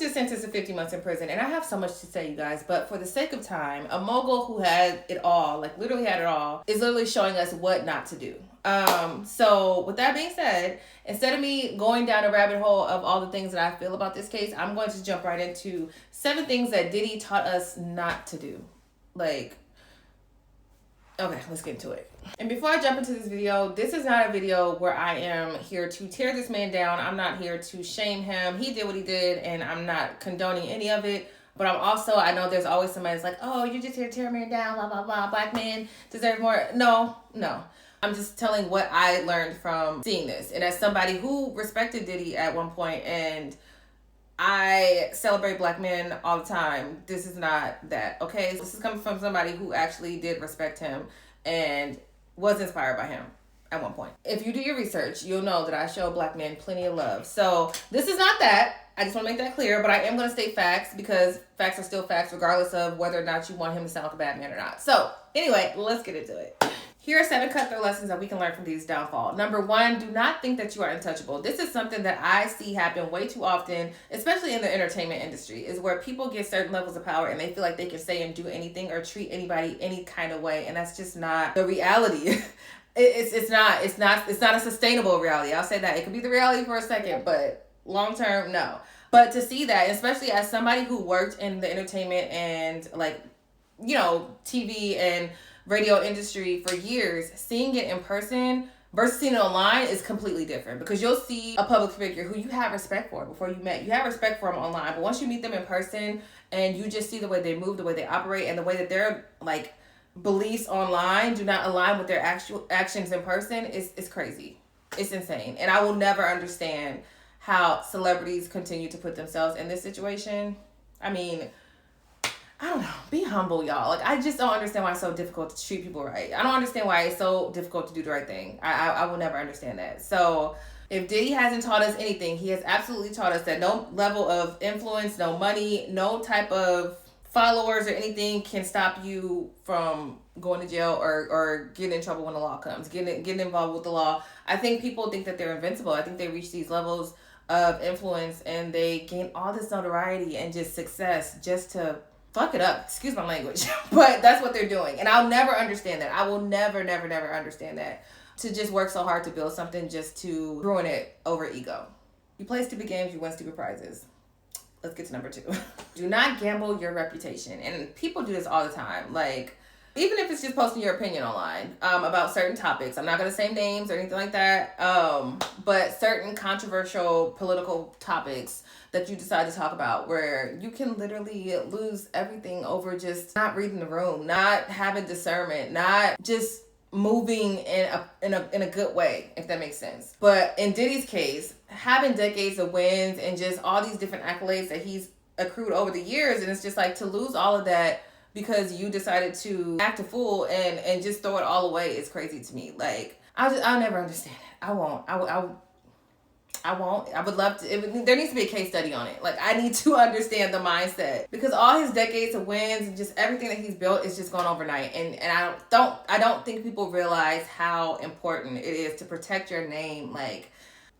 just sentenced to 50 months in prison. And I have so much to say, you guys, but for the sake of time, a mogul who had it all, like literally had it all, is literally showing us what not to do. So with that being said, instead of me going down a rabbit hole of all the things that I feel about this case, I'm going to jump right into 7 things that Diddy taught us not to do. Like, okay, let's get into it. And before I jump into this video, this is not a video where I am here to tear this man down. I'm not here to shame him. He did what he did, and I'm not condoning any of it. But I'm also, I know there's always somebody that's like, oh, you're just here to tear a man down, blah, blah, blah. Black men deserve more. No. I'm just telling what I learned from seeing this. And as somebody who respected Diddy at one point, and I celebrate black men all the time, this is not that, okay? So this is coming from somebody who actually did respect him and was inspired by him at one point. If you do your research, you'll know that I show black men plenty of love. So this is not that. I just want to make that clear, but I am going to state facts because facts are still facts regardless of whether or not you want him to sound like a bad man or not. So anyway, let's get into it. Here are 7 cutthroat lessons that we can learn from Diddy's downfall. Number 1, do not think that you are untouchable. This is something that I see happen way too often, especially in the entertainment industry, is where people get certain levels of power and they feel like they can say and do anything or treat anybody any kind of way, and that's just not the reality. It's not a sustainable reality. I'll say that. It could be the reality for a second, but long term, no. But to see that, especially as somebody who worked in the entertainment and TV and radio industry for years, seeing it in person versus seeing it online is completely different, because you'll see a public figure who you have respect for before you met. You have respect for them online, but once you meet them in person and you just see the way they move, the way they operate, and the way that their beliefs online do not align with their actual actions in person, it's crazy. It's insane. And I will never understand how celebrities continue to put themselves in this situation. I mean, I don't know. Be humble, y'all. I just don't understand why it's so difficult to treat people right. I don't understand why it's so difficult to do the right thing. I will never understand that. So if Diddy hasn't taught us anything, he has absolutely taught us that no level of influence, no money, no type of followers or anything can stop you from going to jail or getting in trouble when the law comes, getting involved with the law. I think people think that they're invincible. I think they reach these levels of influence and they gain all this notoriety and just success just to fuck it up. Excuse my language. But that's what they're doing. And I'll never understand that. I will never understand that. To just work so hard to build something just to ruin it over ego. You play stupid games, you win stupid prizes. Let's get to number 2. Do not gamble your reputation. And people do this all the time. Even if it's just posting your opinion online about certain topics. I'm not going to say names or anything like that. But certain controversial political topics that you decide to talk about, where you can literally lose everything over just not reading the room, not having discernment, not just moving in a good way, if that makes sense. But in Diddy's case, having decades of wins and just all these different accolades that he's accrued over the years, and it's just to lose all of that because you decided to act a fool and just throw it all away is crazy to me. I'll never understand it. I won't. I would love to. There needs to be a case study on it. I need to understand the mindset, because all his decades of wins and just everything that he's built is just gone overnight. And I don't think people realize how important it is to protect your name.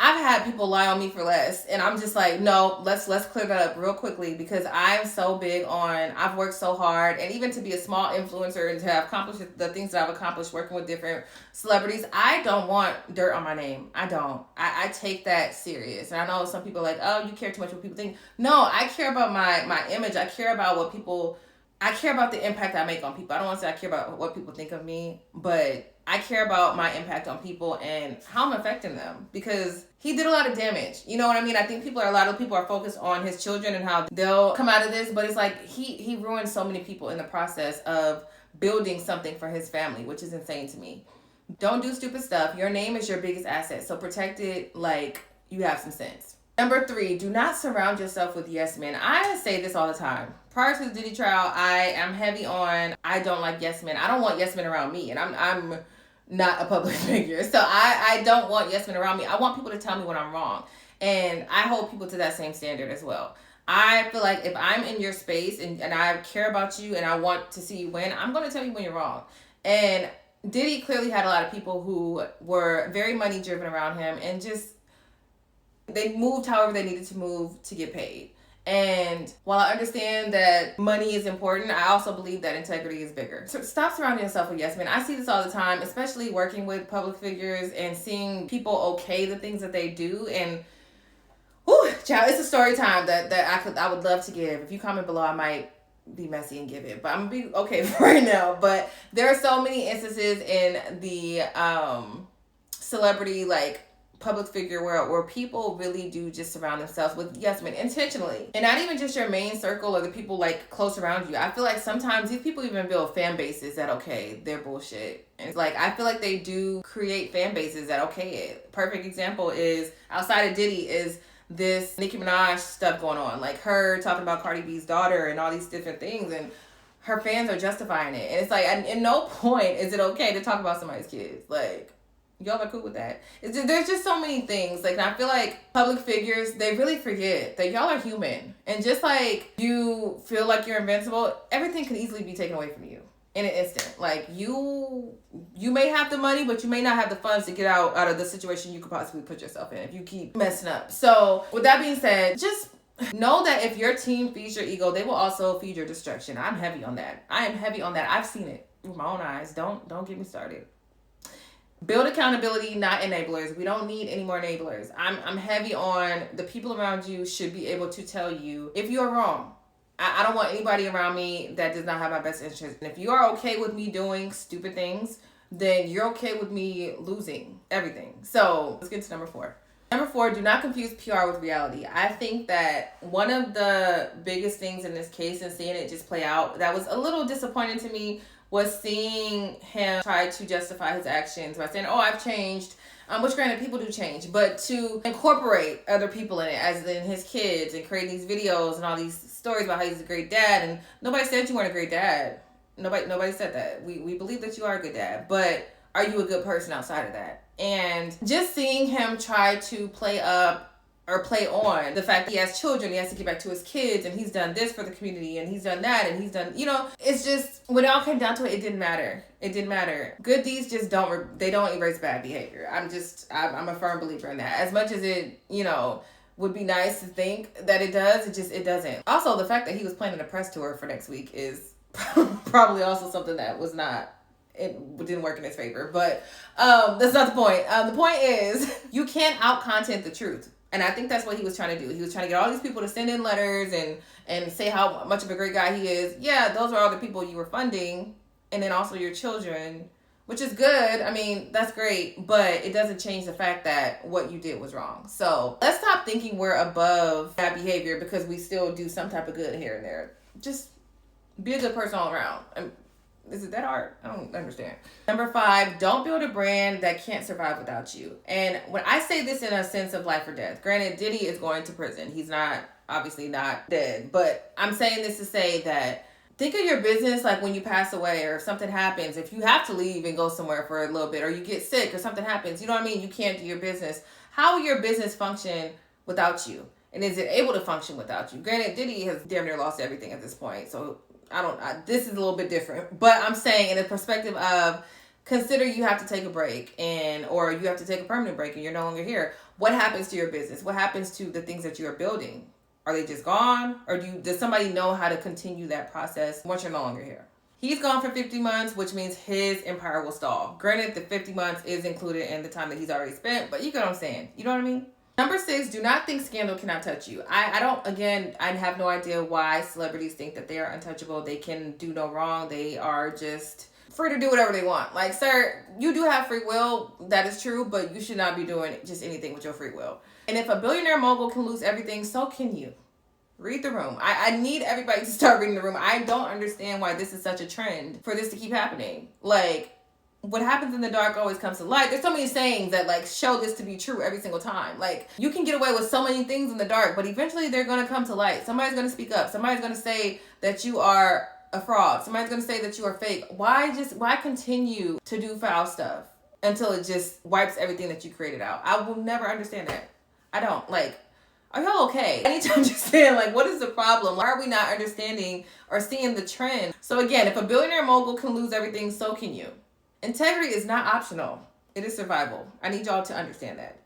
I've had people lie on me for less, and I'm just no, let's clear that up real quickly, because I'm so big on, I've worked so hard, and even to be a small influencer and to have accomplished the things that I've accomplished working with different celebrities, I don't want dirt on my name. I don't. I take that serious. And I know some people are like, oh, you care too much what people think. No, I care about my image. I care about I care about the impact I make on people. I don't want to say I care about what people think of me, but I care about my impact on people and how I'm affecting them, because he did a lot of damage. You know what I mean? I think a lot of people are focused on his children and how they'll come out of this, but it's he ruined so many people in the process of building something for his family, which is insane to me. Don't do stupid stuff. Your name is your biggest asset, so protect it like you have some sense. Number 3, do not surround yourself with yes men. I say this all the time. Prior to the Diddy trial, I am heavy on, I don't like yes men. I don't want yes men around me, and I'm not a public figure. So I don't want yes men around me. I want people to tell me when I'm wrong. And I hold people to that same standard as well. I feel like if I'm in your space and I care about you and I want to see you win, I'm going to tell you when you're wrong. And Diddy clearly had a lot of people who were very money driven around him, and just they moved however they needed to move to get paid. And while I understand that money is important, I also believe that integrity is bigger. So stop surrounding yourself with yes men. I see this all the time, especially working with public figures and seeing people okay the things that they do. And whew, child, it's a story time that I would love to give. If you comment below, I might be messy and give it, but I'm gonna be okay for right now. But there are so many instances in the celebrity, like, public figure world where people really do just surround themselves with yes men intentionally, and not even just your main circle or the people like close around you. I feel like sometimes these people even build fan bases that okay, they're bullshit. And like, I feel like they do create fan bases that okay it. Perfect example is outside of Diddy is this Nicki Minaj stuff going on, like her talking about Cardi B's daughter and all these different things, and her fans are justifying it. And it's like, at no point is it okay to talk about somebody's kids. Like, y'all are cool with that? There's just so many things. Like, I feel like public figures, they really forget that y'all are human. And just like you feel like you're invincible, everything can easily be taken away from you in an instant. Like, you may have the money, but you may not have the funds to get out of the situation you could possibly put yourself in if you keep messing up. So with that being said, just know that if your team feeds your ego, they will also feed your destruction. I'm heavy on that. I am heavy on that. I've seen it with my own eyes. Don't get me started. Build accountability, not enablers. We don't need any more enablers. I'm heavy on the people around you should be able to tell you if you are wrong. I don't want anybody around me that does not have my best interest. And if you are okay with me doing stupid things, then you're okay with me losing everything. So let's get to number 4. Number 4, do not confuse PR with reality. I think that one of the biggest things in this case and seeing it just play out that was a little disappointing to me was seeing him try to justify his actions by saying, oh, I've changed, which granted, people do change, but to incorporate other people in it, as in his kids, and create these videos and all these stories about how he's a great dad. And nobody said you weren't a great dad. Nobody said that. We believe that you are a good dad, but are you a good person outside of that? And just seeing him try to play up or play on the fact that he has children, he has to get back to his kids, and he's done this for the community, and he's done that, and he's done, it's just, when it all came down to it, it didn't matter. It didn't matter. Good deeds just don't erase bad behavior. I'm a firm believer in that. As much as it, would be nice to think that it does, it doesn't. Also, the fact that he was planning a press tour for next week is probably also something that it didn't work in his favor, but that's not the point. The point is, you can't out-content the truth. And I think that's what he was trying to do. He was trying to get all these people to send in letters and say how much of a great guy he is. Yeah, those are all the people you were funding. And then also your children, which is good. I mean, that's great. But it doesn't change the fact that what you did was wrong. So let's stop thinking we're above bad behavior because we still do some type of good here and there. Just be a good person all around. Is it that hard? I don't understand. Number 5, don't build a brand that can't survive without you. And when I say this in a sense of life or death, granted, Diddy is going to prison. He's obviously not dead. But I'm saying this to say that think of your business like when you pass away or if something happens. If you have to leave and go somewhere for a little bit, or you get sick or something happens, you know what I mean? You can't do your business. How will your business function without you? And is it able to function without you? Granted, Diddy has damn near lost everything at this point. So this is a little bit different, but I'm saying in the perspective of consider you have to take a break or you have to take a permanent break and you're no longer here. What happens to your business? What happens to the things that you are building? Are they just gone? Or does somebody know how to continue that process once you're no longer here? He's gone for 50 months, which means his empire will stall. Granted, the 50 months is included in the time that he's already spent, but you get what I'm saying. You know what I mean? Number 6, do not think scandal cannot touch you. I have no idea why celebrities think that they are untouchable. They can do no wrong. They are just free to do whatever they want. Like, sir, you do have free will. That is true, but you should not be doing just anything with your free will. And if a billionaire mogul can lose everything, so can you. Read the room. I need everybody to start reading the room. I don't understand why this is such a trend for this to keep happening. Like, what happens in the dark always comes to light. There's so many sayings that show this to be true every single time. Like, you can get away with so many things in the dark, but eventually they're going to come to light. Somebody's going to speak up. Somebody's going to say that you are a fraud. Somebody's going to say that you are fake. Why continue to do foul stuff until it just wipes everything that you created out? I will never understand that. I don't. Are y'all okay? I need to understand, what is the problem? Why are we not understanding or seeing the trend? So again, if a billionaire mogul can lose everything, so can you. Integrity is not optional. It is survival. I need y'all to understand that.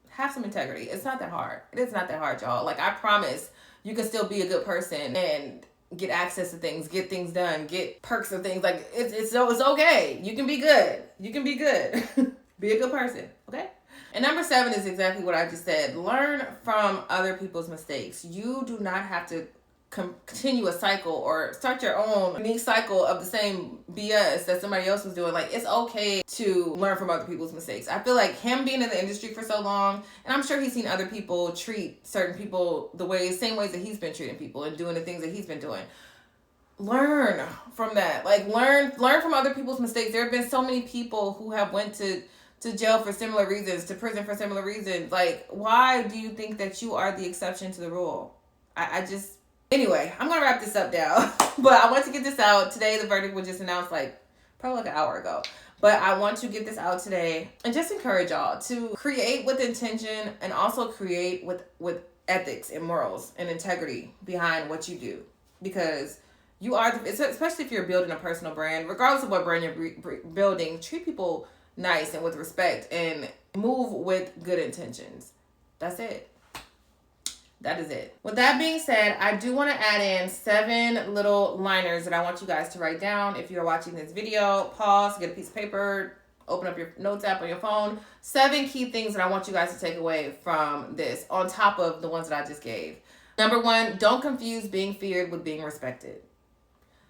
Have some integrity. It's not that hard. It is not that hard, y'all. I promise you can still be a good person and get access to things, get things done, get perks of things. Like, it's okay. You can be good. You can be good. Be a good person, okay? And number 7 is exactly what I just said. Learn from other people's mistakes. You do not have to continue a cycle or start your own unique cycle of the same BS that somebody else was doing. Like, it's okay to learn from other people's mistakes. I feel like him being in the industry for so long, and I'm sure he's seen other people treat certain people same ways that he's been treating people and doing the things that he's been doing. Learn from that. Like, learn from other people's mistakes. There have been so many people who have went to jail for similar reasons, to prison for similar reasons. Like, why do you think that you are the exception to the rule? Anyway, I'm going to wrap this up now. But I want to get this out. Today, the verdict was just announced probably an hour ago. But I want to get this out today and just encourage y'all to create with intention and also create with ethics and morals and integrity behind what you do. Because you are, especially if you're building a personal brand, regardless of what brand you're building, treat people nice and with respect and move with good intentions. That's it. That is it. With that being said, I do want to add in 7 little liners that I want you guys to write down. If you're watching this video, pause, get a piece of paper, open up your notes app on your phone. 7 key things that I want you guys to take away from this on top of the ones that I just gave. Number 1, don't confuse being feared with being respected.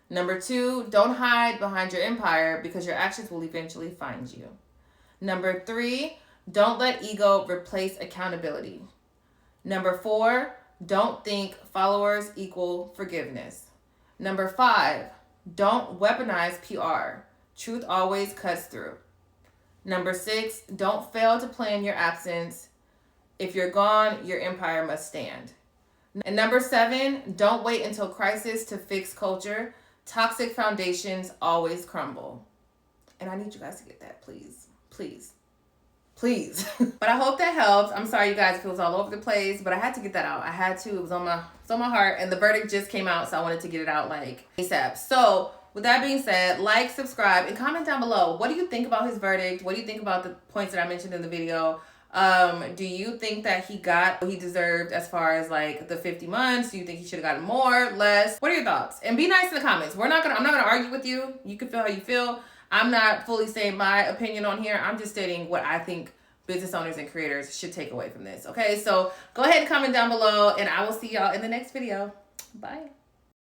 Number 2, don't hide behind your empire because your actions will eventually find you. Number 3, don't let ego replace accountability. Number 4, don't think followers equal forgiveness. Number 5, don't weaponize PR. Truth always cuts through. Number 6, don't fail to plan your absence. If you're gone, your empire must stand. And number 7, don't wait until crisis to fix culture. Toxic foundations always crumble. And I need you guys to get that, please. Please. Please. But I hope that helps. I'm sorry, you guys, if it was all over the place, but I had to get that out. I had to. It was on my heart, and the verdict just came out, so I wanted to get it out ASAP. So with that being said, like, subscribe, and comment down below. What do you think about his verdict? What do you think about the points that I mentioned in the video? Do you think that he got what he deserved as far as the 50 months? Do you think he should have gotten more, less? What are your thoughts? And be nice in the comments. I'm not gonna argue with you. You can feel how you feel. I'm not fully saying my opinion on here. I'm just stating what I think business owners and creators should take away from this. Okay, so go ahead and comment down below, and I will see y'all in the next video. Bye.